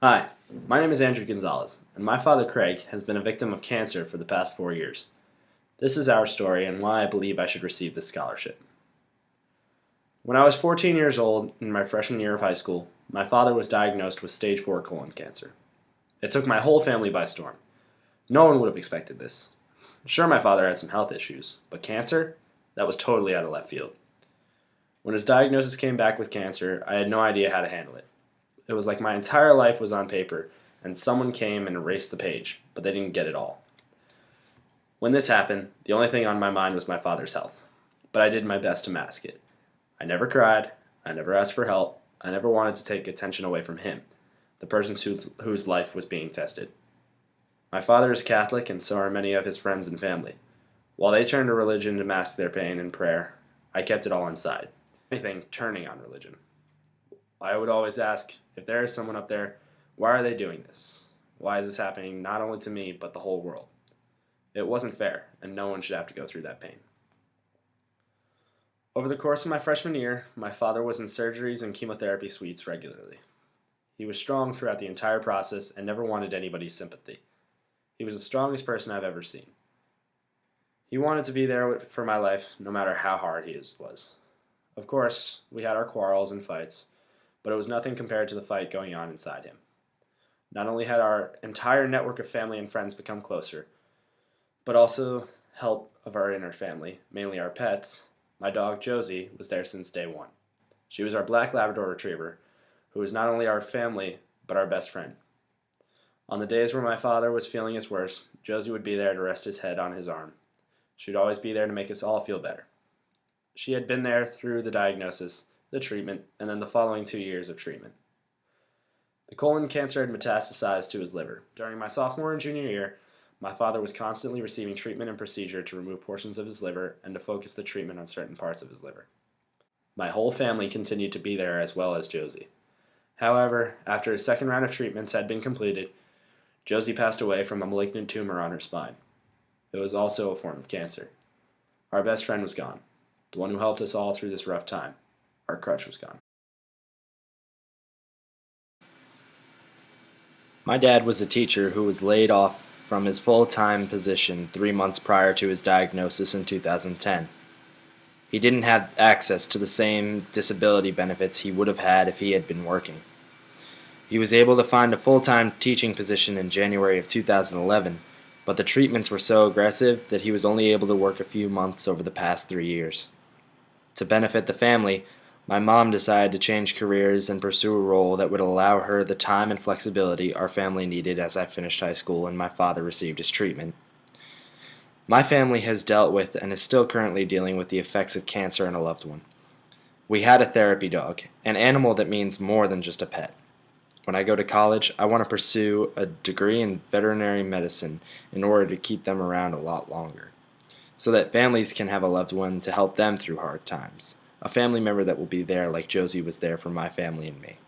Hi, my name is Andrew Gonzalez, and my father Craig has been a victim of cancer for the past 4 years. This is our story and why I believe I should receive this scholarship. When I was 14 years old, in my freshman year of high school, my father was diagnosed with stage 4 colon cancer. It took my whole family by storm. No one would have expected this. Sure, my father had some health issues, but cancer? That was totally out of left field. When his diagnosis came back with cancer, I had no idea how to handle it. It was like my entire life was on paper, and someone came and erased the page, but they didn't get it all. When this happened, the only thing on my mind was my father's health, but I did my best to mask it. I never cried, I never asked for help, I never wanted to take attention away from him, the person whose life was being tested. My father is Catholic, and so are many of his friends and family. While they turned to religion to mask their pain and prayer, I kept it all inside. Anything turning on religion. I would always ask, if there is someone up there, why are they doing this? Why is this happening not only to me, but the whole world? It wasn't fair, and no one should have to go through that pain. Over the course of my freshman year, my father was in surgeries and chemotherapy suites regularly. He was strong throughout the entire process and never wanted anybody's sympathy. He was the strongest person I've ever seen. He wanted to be there for my life, no matter how hard he was. Of course, we had our quarrels and fights, but it was nothing compared to the fight going on inside him. Not only had our entire network of family and friends become closer, but also help of our inner family, mainly our pets. My dog Josie was there since day one. She was our black Labrador retriever, who was not only our family, but our best friend. On the days where my father was feeling his worst, Josie would be there to rest his head on his arm. She would always be there to make us all feel better. She had been there through the diagnosis, the treatment, and then the following 2 years of treatment. The colon cancer had metastasized to his liver. During my sophomore and junior year, my father was constantly receiving treatment and procedure to remove portions of his liver and to focus the treatment on certain parts of his liver. My whole family continued to be there as well as Josie. However, after his second round of treatments had been completed, Josie passed away from a malignant tumor on her spine. It was also a form of cancer. Our best friend was gone, the one who helped us all through this rough time. Our crutch was gone. My dad was a teacher who was laid off from his full-time position 3 months prior to his diagnosis in 2010. He didn't have access to the same disability benefits he would have had if he had been working. He was able to find a full-time teaching position in January of 2011, but the treatments were so aggressive that he was only able to work a few months over the past 3 years. To benefit the family, my mom decided to change careers and pursue a role that would allow her the time and flexibility our family needed as I finished high school and my father received his treatment. My family has dealt with and is still currently dealing with the effects of cancer in a loved one. We had a therapy dog, an animal that means more than just a pet. When I go to college, I want to pursue a degree in veterinary medicine in order to keep them around a lot longer, so that families can have a loved one to help them through hard times. A family member that will be there like Josie was there for my family and me.